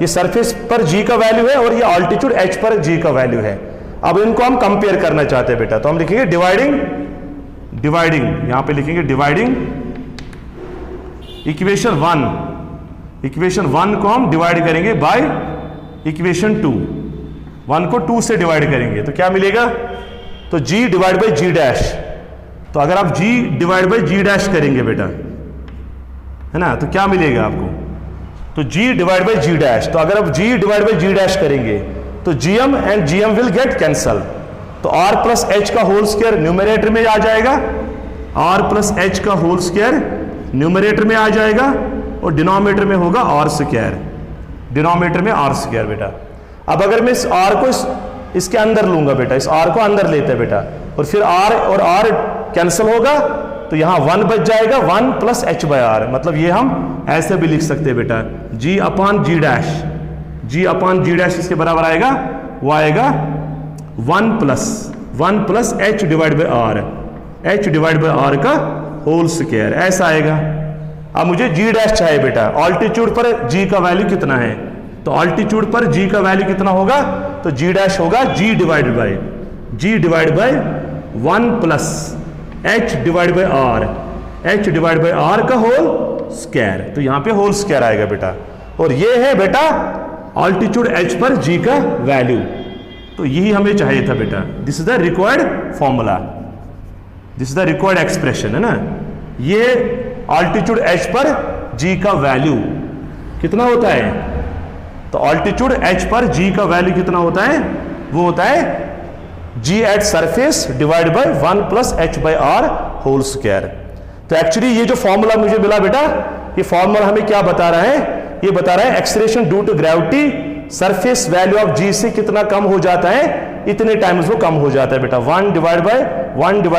ये सरफेस पर g का वैल्यू है और ये ऑल्टीट्यूड h पर g का वैल्यू है। अब इनको हम कंपेयर करना चाहते हैं बेटा, तो हम लिखेंगे डिवाइडिंग, यहां पे लिखेंगे डिवाइडिंग इक्वेशन 1। इक्वेशन 1 को हम डिवाइड करेंगे बाय इक्वेशन 2। 1 को 2 से डिवाइड करेंगे तो क्या मिलेगा, तो g divide by g dash. तो अगर आप g divide by g dash करेंगे बेटा, है ना, तो क्या मिलेगा आपको, तो g divide by g dash. तो अगर आप g divide by g dash करेंगे तो gm and gm will get cancel. तो r प्लस h का होल स्क्वायर न्यूमरेटर में आ जाएगा, r प्लस h का होल स्क्वायर न्यूमरेटर में आ जाएगा और डिनोमिनेटर में होगा r स्क्वायर, डिनोमिनेटर में r स्क्वायर बेटा। अब अगर मैं इस r को इस इसके अंदर लूंगा बेटा, इस r को अंदर लेते हैं बेटा, और फिर r और r कैंसिल होगा तो यहाँ 1 बच जाएगा, 1 प्लस h बाय r, मतलब ये हम ऐसे भी लिख सकते हैं बेटा, g upon g dash, g upon g dash इसके बराबर आएगा, वो आएगा 1 plus h divide by r, h divide by r का होल स्क्वायर, ऐसा आएगा। अब मुझे g डैश चाहिए बेटा, ऑल्टीट्यूड पर g का वैल्यू कितना है, तो ऑल्टीट्यूड पर g का वैल्यू कितना होगा, तो g डैश होगा g divide by 1 plus h divide by r, h divide by r का होल स्क्वायर, तो यहां पे होल स्क्वायर आएगा बेटा। और ये है बेटा ऑल्टीट्यूड h पर g का वैल्यू, तो यही हमें चाहिए था बेटा। This is the required formula, this is the required expression, है ना। ये ऑल्टीट्यूड h पर g का वैल्यू कितना होता है, तो ऑल्टीट्यूड h पर g का वैल्यू कितना होता है, वो होता है g at surface divide by 1 plus h by r whole square. तो एक्चुअली ये जो फॉर्मूला मुझे मिला बेटा, ये फॉर्मूला हमें क्या बता रहा है, ये बता रहा है acceleration due to gravity surface value of g से कितना कम हो जाता है, इतने टाइम्स वो कम हो जाता है बेटा, 1 divide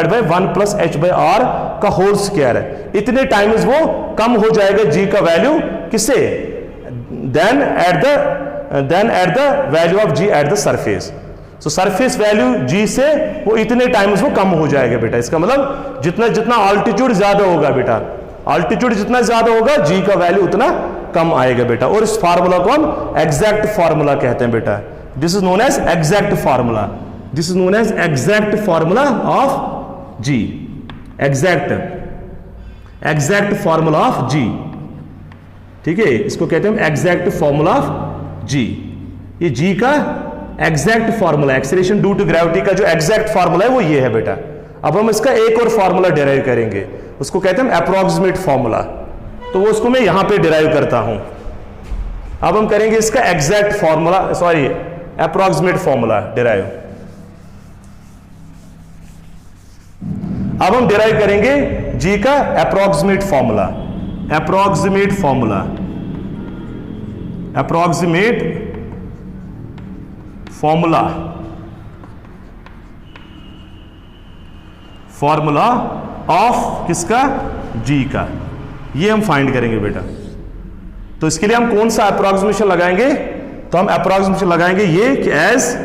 by 1 plus h by r का होल स्क्वायर है, इतने टाइम्स वो कम हो जाएगा g का वैल्यू, किससे, then at the value of g at the surface. So surface value g से वो इतने टाइम्स वो कम हो जाएगा बेटा। इसका मतलब जितना जितना ऑल्टीट्यूड ज्यादा होगा बेटा, ऑल्टीट्यूड जितना ज्यादा होगा g का वैल्यू उतना कम आएगा बेटा। और इस फार्मूला को हम एग्जैक्ट फार्मूला कहते हैं बेटा, this is known as exact formula, this is known as exact formula of g, exact formula of g, ठीक है, इसको कहते हैं एग्जैक्ट फार्मूला ऑफ g। ये g का exact formula, acceleration due to gravity का जो एग्जैक्ट फार्मूला है वो ये है बेटा। अब हम इसका एक और फार्मूला डिराइव करेंगे, उसको कहते हैं अप्रोक्सीमेट फार्मूला, तो वो उसको मैं यहां पे डिराइव करता हूं। अब हम करेंगे इसका exact formula, sorry approximate formula derive. अब हम डिराइव करेंगे जी का approximate formula, approximate formula, approximate formula, formula of किसका, जी का, ये हम फाइंड करेंगे बेटा। तो इसके लिए हम कौन सा अप्रोक्सीमेशन लगाएंगे, तो हम अप्रोक्सीमेशन लगाएंगे ये कि एज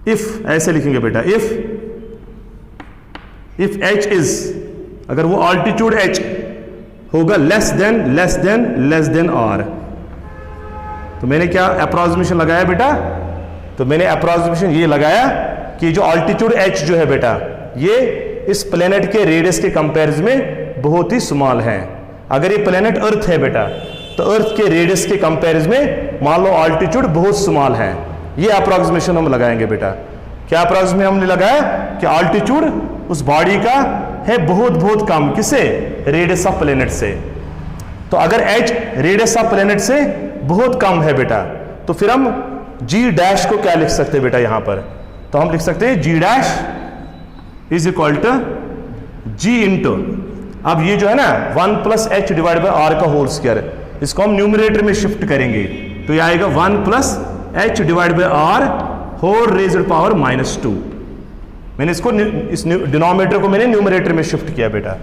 इफ, ऐसे लिखेंगे बेटा, इफ h इज, अगर वो ऑल्टीट्यूड h होगा लेस देन r, तो मैंने क्या अप्रोक्सीमेशन लगाया बेटा, तो मैंने अप्रोक्सीमेशन ये लगाया कि जो ऑल्टीट्यूड h जो है बेटा, ये इस प्लेनेट के रेडियस के कंपैरिजन में बहुत ही स्मॉल है। अगर ये प्लेनेट अर्थ है बेटा, तो अर्थ के रेडियस के कंपैरिजन में मान लो ऑल्टीट्यूड बहुत स्मॉल है, ये अप्रोक्सीमेशन हम लगाएंगे बेटा। क्या अप्रोक्सीमेशन हमने लगाया कि ऑल्टीट्यूड उस बॉडी का है बहुत कम, किससे, रेडियस ऑफ प्लेनेट से। तो अगर h रेडियस ऑफ प्लेनेट से बहुत कम है बेटा, तो फिर हम g डैश को क्या लिख सकते हैं बेटा, यहां पर तो हम लिख सकते हैं g dash is equal to g into, अब ये जो है ना 1 plus h divide by r का होल स्क्वायर, इसको हम न्यूमरेटर में शिफ्ट करेंगे, तो ये आएगा 1 plus h divide by r whole raised power -2। मैंने इसको, इस डिनोमिनेटर को मैंने न्यूमरेटर में शिफ्ट किया बेटा।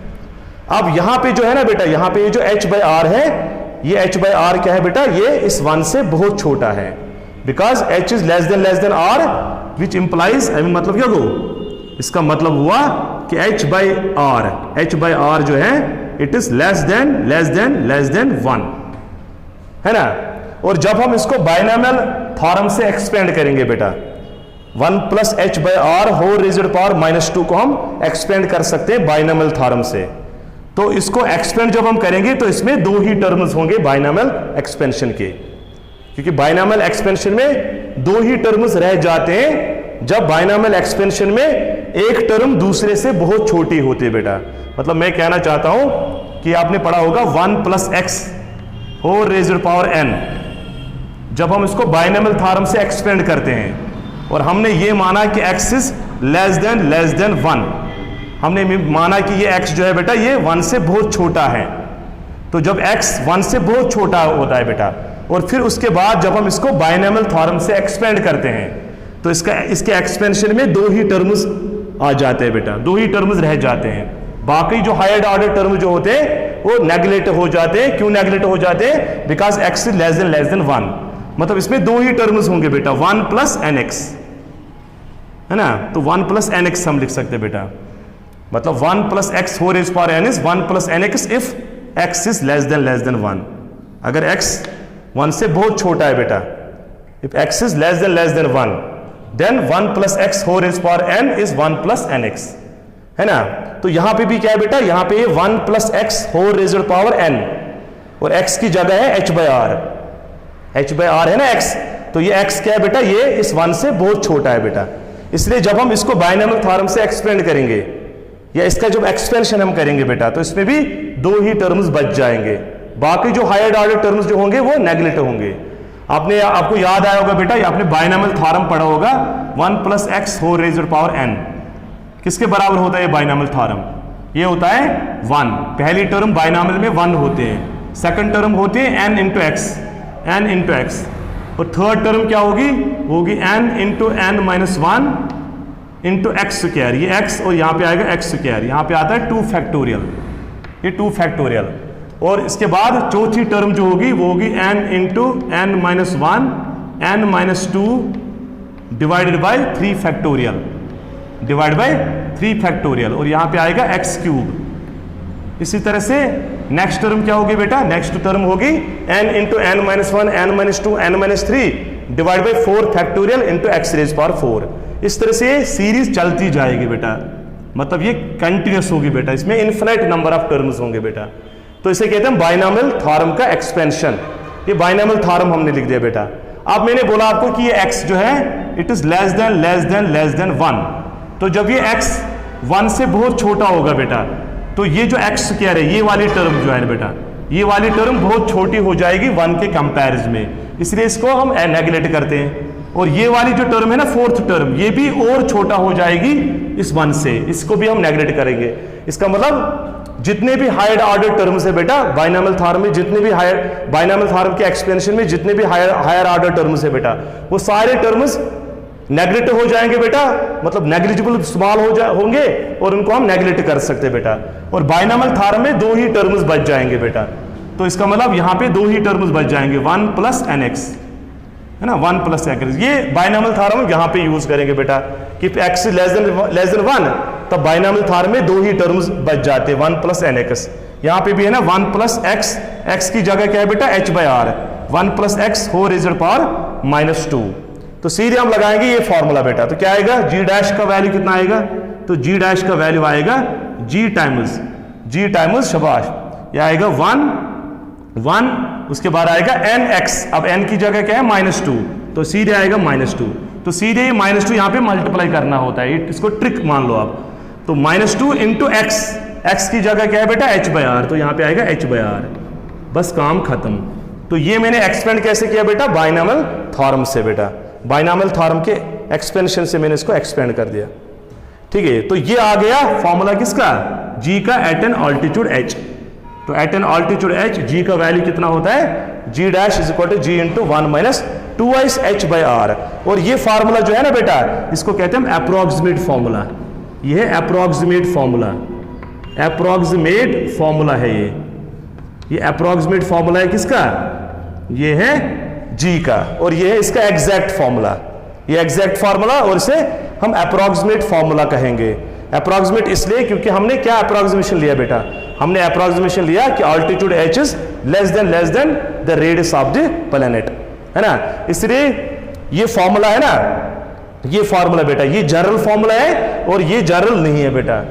अब यहां पे जो है ना बेटा, यहां पे ये जो h बाय r है, ये h बाय r क्या है बेटा, ये इस 1 से बहुत छोटा है, because h is less then r, which implies, मतलब क्या हो, इसका मतलब हुआ कि h बाय r जो है इट इज लेस देन 1, है ना। और जब हम इसको बाइनोमियल फॉर्म से एक्सपेंड करेंगे बेटा, 1 plus h by r whole raised power -2 को हम एक्सपेंड कर सकते हैं बाइनोमियल थ्योरम से। तो इसको एक्सपेंड जब हम करेंगे तो इसमें दो ही टर्म्स होंगे बाइनोमियल एक्सपेंशन के, क्योंकि बाइनोमियल एक्सपेंशन में दो ही टर्म्स रह जाते हैं जब बाइनोमियल एक्सपेंशन में एक टर्म दूसरे से बहुत छोटी होती है बेटा। मतलब मैं कहना चाहता हूं कि आपने पढ़ा होगा 1 plus x whole raised power n, जब हम इसको बाइनोमियल थ्योरम से एक्सपेंड करते हैं और हमने ये माना कि x इज लेस देन 1, हमने माना कि ये x जो है बेटा ये 1 से बहुत छोटा है, तो जब x 1 से बहुत छोटा होता है बेटा, और फिर उसके बाद जब हम इसको बाइनोमियल थ्योरम से एक्सपेंड करते हैं तो इसके एक्सपेंशन में दो ही टर्म्स आ जाते हैं बेटा, दो ही टर्म्स रह जाते हैं। बाकी जो हायर ऑर्डर टर्म जो होते हैं वो नेगलेक्ट हो जाते हैं। क्यों नेगलेक्ट हो जाते हैं? Because x is less than 1। मतलब इसमें दो ही टर्म्स होंगे बेटा, 1 प्लस एन एक्स, है ना। तो 1 प्लस एन एक्स हम लिख सकते हैं बेटा, मतलब 1 plus x whole raise power n is 1 plus n x if x is less than 1। अगर x 1 से बहुत छोटा है बेटा, if x is less than 1, then 1 plus x whole raise power n is 1 plus n x, है ना। तो यहां पे भी क्या है बेटा, यहां पे 1 plus x whole raised power n, और x की जगह है h बाय आर है ना x। तो ये x क्या है बेटा, ये इस 1 से बहुत छोटा है बेटा। इसलिए जब हम इसको बाइनॉमियल थ्योरम से एक्सपेंड करेंगे या इसका जब एक्सपेंशन हम करेंगे बेटा, तो इसमें भी दो ही टर्म्स बच जाएंगे। बाकी जो हायर ऑर्डर टर्म्स जो होंगे वो नेगलेक्ट होंगे। आपको याद आया होगा बेटा, आपने बाइनॉमियल थ्योरम पढ़ा होगा, 1 plus x whole raised power n किसके बराबर होता है? बाइनॉमियल थ्योरम ये होता है 1। पहली टर्म बाइनॉमियल में 1 होते हैं, सेकंड टर्म होती है n इंटू एक्स, और थर्ड टर्म क्या होगी n into n minus 1 into x square. ये x और यहाँ पे आएगा x स्क्वायर, यहाँ पे आता है 2 फैक्टोरियल, ये 2 फैक्टोरियल। और इसके बाद चौथी टर्म जो होगी वो होगी n into n minus 1 n minus 2 divided by 3 factorial, और यहाँ पे आएगा x क्यूब। इसी तरह से नेक्स्ट टर्म क्या होगी बेटा, नेक्स्ट टर्म होगी n into n minus 1 n minus 2 n minus 3 divide by 4 factorial into x raise power 4। इस तरह से सीरीज चलती जाएगी बेटा, मतलब ये कंटिन्यूस होगी बेटा, इसमें इन्फिनिट नंबर ऑफ टर्म्स होंगे बेटा। तो इसे कहते हैं बाइनॉमियल थ्योरम का एक्सपेंशन। ये बाइनॉमियल थ्योरम हमने लिख दिया बेटा। अब मैंने बोला आपको कि ये x जो है इट इज लेस देन 1। तो जब ये x 1 से बहुत छोटा होगा बेटा, तो ये जो x स्क्वायर है, ये वाली टर्म जो है बेटा, ये वाली टर्म बहुत छोटी हो जाएगी 1 के कंपैरिजन में, इसलिए इसको हम नेगलेक्ट करते हैं। और ये वाली जो टर्म है ना, फोर्थ टर्म, ये भी और छोटा हो जाएगी इस 1 से, इसको भी हम नेगलेक्ट करेंगे। इसका मतलब जितने भी हायर ऑर्डर टर्म्स है बेटा बाइनॉमियल थ्योरम में, जितने भी हायर बाइनॉमियल थ्योरम के एक्सपेंशन में जितने भी हायर ऑर्डर टर्म्स है बेटा, वो सारे टर्म्स नेगलेक्ट हो जाएंगे बेटा, मतलब नेग्लिजिबल स्मॉल होंगे और उनको हम नेगलेक्ट कर सकते हैं बेटा। और बाइनॉमियल थ्योरम में दो ही टर्म्स बच जाएंगे बेटा, तो इसका मतलब यहाँ पे दो ही टर्म्स बच जाएंगे, 1 प्लस एन एक्स, है ना, 1 प्लस एक्स। ये बाइनॉमियल थ्योरम यहाँ पे यूज करेंगे बेटा कि x लेस देन 1, तब बाइनॉमियल थ्योरम में दो ही टर्म्स बच जाते हैं, 1 प्लस एन एक्स। यहाँ पे भी है ना 1 प्लस एक्स, एक्स की जगह क्या है बेटा h by r, 1 plus x whole raised power minus 2। तो सीधे हम लगाएंगे ये फॉर्मूला बेटा, तो क्या आएगा, जी डैश का वैल्यू कितना आएगा, तो जी डैश का वैल्यू आएगा जी टाइम्स शाबाश, ये आएगा 1, उसके बाद आएगा एन एक्स। अब एन की जगह क्या है -2, तो सीधे आएगा -2। तो सीधे -2 यहाँ पे मल्टीप्लाई करना होता है, इसको ट्रिक मान लो आप। तो -2 इंटू एक्स, एक्स की जगह क्या है बेटा h बाय आर, तो यहाँ पे आएगा h बाय आर, बस काम खत्म। तो ये मैंने एक्सपेंड कैसे किया बेटा, बाइनॉमियल थ्योरम से बेटा, बाइनॉमियल थ्योरम के एक्सपेंशन से मैंने इसको एक्सपेंड कर दिया। ठीक है, तो ये आ गया फॉर्मूला किसका, g का एट एन ऑल्टीट्यूड h। तो at an altitude h g का वैल्यू कितना होता है, g dash is equal to g into 1 minus 2 h by r. और ये फार्मूला जो है ना बेटा, इसको कहते हैं अप्रोक्सीमेट फार्मूला। ये है अप्रोक्सीमेट फार्मूला, अप्रोक्सीमेट फार्मूला है ये अप्रोक्सीमेट फार्मूला है किसका, ये है g का, और ये है इसका एग्जैक्ट फार्मूला, ये एग्जैक्ट फार्मूला, और इसे हम अप्रोक्सीमेट फार्मूला कहेंगे। अप्रोक्सीमेट इसलिए क्योंकि हमने क्या अप्रोक्सीमेशन लिया बेटा, हमने अप्रोक्सीमेशन लिया कि altitude h is less then the radius of the planet, है ना। इसलिए ये फार्मूला है ना, ये फार्मूला बेटा, ये जनरल फार्मूला है और ये जनरल नहीं है बेटा।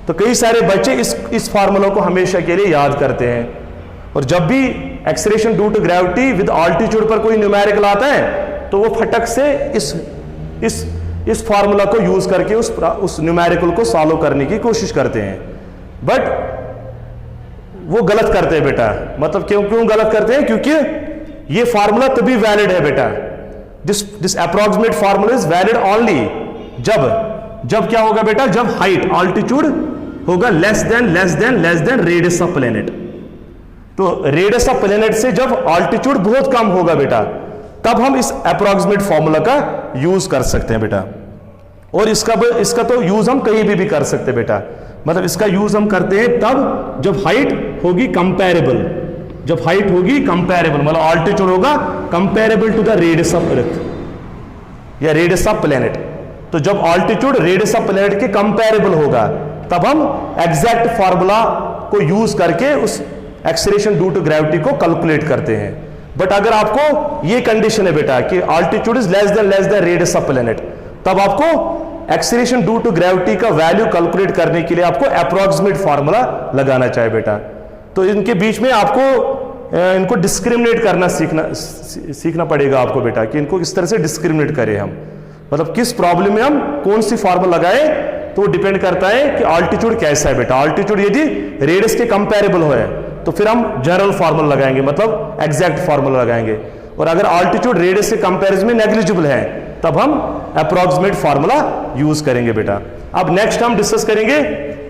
तो कई सारे बच्चे इस फार्मूला को हमेशा के लिए याद करते हैं, और जब भी acceleration due to gravity with altitude पर कोई न्यूमेरिकल आता है तो वो फटक से इस फार्मूला को यूज करके उस न्यूमेरिकल को सॉल्व करने की कोशिश करते हैं, बट वो गलत करते हैं बेटा। मतलब क्यों गलत करते हैं, क्योंकि ये फार्मूला तभी वैलिड है बेटा, this approximate formula is valid only जब क्या होगा बेटा, जब हाइट ऑल्टीट्यूड होगा less than radius of planet. तो रेडियस ऑफ प्लैनेट से जब ऑल्टीट्यूड बहुत कम होगा बेटा, तब हम इस अप्रोक्सीमेट फॉर्मूला का यूज कर सकते हैं बेटा। और इसका तो यूज हम कहीं भी कर सकते हैं बेटा, मतलब इसका यूज हम करते हैं तब जब हाइट होगी कंपेरेबल, जब हाइट होगी कंपेरेबल, मतलब ऑल्टीट्यूड होगा comparable to the radius of earth या रेडियस ऑफ प्लेनेट। तो जब ऑल्टीट्यूड रेडियस ऑफ प्लेनेट के कंपेरेबल होगा तब हम एग्जैक्ट फार्मूला को यूज करके उस एक्सीलरेशन ड्यू टू ग्रेविटी को कैलकुलेट करते हैं। बट अगर आपको ये कंडीशन है बेटा कि altitude is less then radius of planet, तब आपको एक्सीलरेशन ड्यू टू ग्रेविटी का वैल्यू कैलकुलेट करने के लिए आपको अप्रोक्सीमेट फार्मूला लगाना चाहिए बेटा। तो इनके बीच में आपको इनको डिस्क्रिमिनेट करना सीखना पड़ेगा आपको बेटा, कि इनको किस तरह से डिस्क्रिमिनेट करें हम, मतलब किस प्रॉब्लम में हम कौन सी फार्मूला लगाए, तो डिपेंड करता है कि ऑल्टीट्यूड कैसा है बेटा। ऑल्टीट्यूड यदि रेडियस के कंपेरेबल हो तो फिर हम जनरल फार्मूला लगाएंगे, मतलब एग्जैक्ट फार्मूला लगाएंगे। और अगर ऑल्टीट्यूड रेडियस के कंपैरिजन में नेग्लिजिबल है तब हम अप्रोक्सीमेट फार्मूला यूज करेंगे बेटा। अब नेक्स्ट हम डिस्कस करेंगे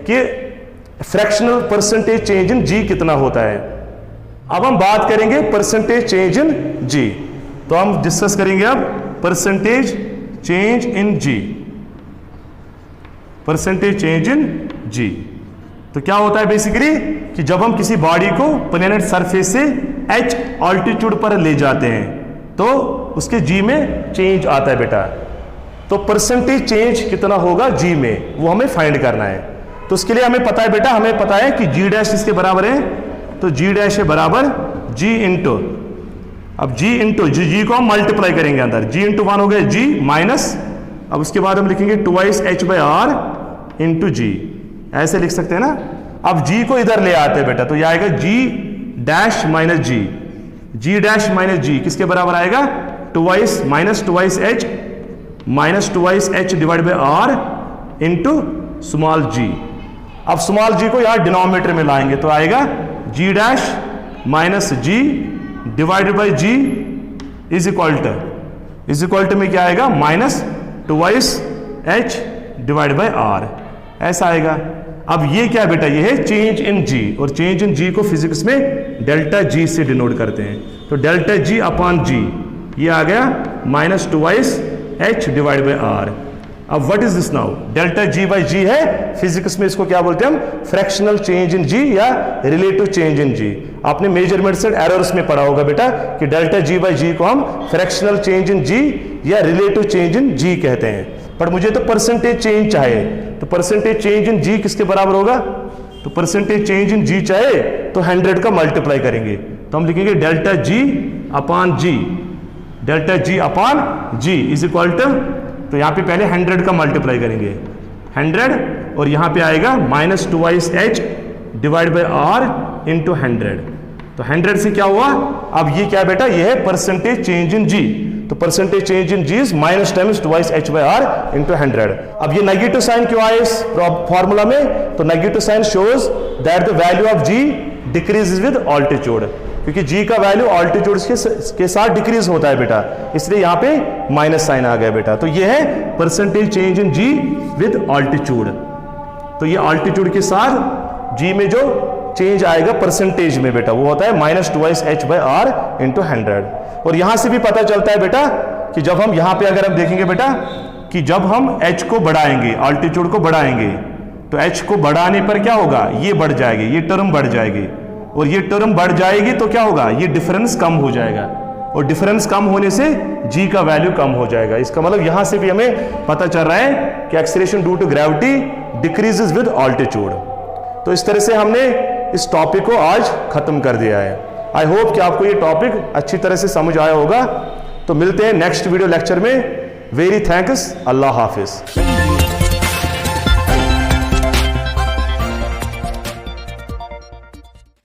कि फ्रैक्शनल परसेंटेज चेंज इन जी कितना होता है। अब हम बात करेंगे परसेंटेज चेंज इन जी, तो हम डिस्कस करेंगे अब percentage change in G, percentage change in जी। तो क्या होता है बेसिकली कि जब हम किसी बॉडी को प्लैनेट सरफेस से h ऑल्टीट्यूड पर ले जाते हैं तो उसके जी में चेंज आता है बेटा। तो परसेंटेज चेंज कितना होगा जी में, वो हमें फाइंड करना है। तो उसके लिए हमें पता है बेटा, हमें पता है कि जी डैश इसके बराबर है, तो जी डैश है बराबर जी इंटू, अब जी इंटू जी को हम मल्टीप्लाई करेंगे अंदर, जी इंटू 1 हो गया जी माइनस, अब उसके बाद हम लिखेंगे 2h h/r इंटू जी, ऐसे लिख सकते हैं ना। अब जी को इधर ले आते हैं बेटा, तो यह आएगा G dash minus G, G dash minus G किसके बराबर आएगा 2h minus 2h minus 2h divide by r into small G. अब स्मॉल जी को यहां डिनोमिनेटर में लाएंगे तो आएगा G dash minus G divided by G is equal to में क्या आएगा minus 2h divide by r, ऐसा आएगा। अब ये क्या बेटा, ये है चेंज इन जी, और चेंज इन जी को फिजिक्स में डेल्टा जी से डिनोट करते हैं। तो डेल्टा जी अपॉन जी ये आ गया minus 2h divide by r। अब what is this now, delta G by G है, फिजिक्स में इसको क्या बोलते हैं हम, फ्रैक्शनल चेंज इन जी या रिलेटिव चेंज इन जी। आपने मेजरमेंट्स एंड एरर्स में पढ़ा होगा बेटा कि डेल्टा जी बाई जी को हम फ्रैक्शनल चेंज इन जी या रिलेटिव चेंज इन जी कहते हैं। पर मुझे तो परसेंटेज चेंज चाहिए, तो परसेंटेज चेंज इन जी किसके बराबर होगा, तो परसेंटेज चेंज इन जी चाहे तो 100 का मल्टीप्लाई करेंगे, तो हम लिखेंगे delta g upon g, delta g upon g is equal to, तो यहाँ पे पहले 100 का मल्टीप्लाई करेंगे 100, और यहाँ पे आएगा minus 2h divide by r into 100। तो 100 से क्या हुआ, अब ये क्या बेटा, ये है परसेंटेज चेंज इन जी। तो percentage change in g is minus times 2h by r into 100। अब ये नेगेटिव साइन क्यों आया इस फॉर्मूला में, तो negative sign shows that the value of ji decreases with altitude, क्योंकि जी का वैल्यू ऑल्टीट्यूड के साथ डिक्रीज होता है बेटा, इसलिए यहाँ पे माइनस साइन आ गया बेटा। तो ये है percentage change in g with altitude. तो ये ऑल्टीट्यूड के साथ जी में जो चेंज आएगा परसेंटेज में बेटा, वो होता है minus 2h by r into 100। और यहां से भी पता चलता है बेटा कि जब हम यहां पे अगर हम देखेंगे बेटा कि जब हम h को बढ़ाएंगे, ऑल्टीट्यूड को बढ़ाएंगे, तो h को बढ़ाने पर क्या होगा, ये बढ़ जाएगी, ये टर्म बढ़ जाएगी, और ये टर्म बढ़ जाएगी तो क्या होगा, ये डिफरेंस कम हो जाएगा, और डिफरेंस कम होने से जी का वैल्यू कम हो जाएगा। इसका मतलब यहां से भी हमें पता चल रहा है कि acceleration due to gravity decreases with altitude. तो इस तरह से हमने इस टॉपिक को आज खत्म कर दिया है। आई होप कि आपको ये टॉपिक अच्छी तरह से समझ आया होगा। तो मिलते हैं नेक्स्ट वीडियो लेक्चर में। वेरी थैंक्स, अल्लाह हाफिज।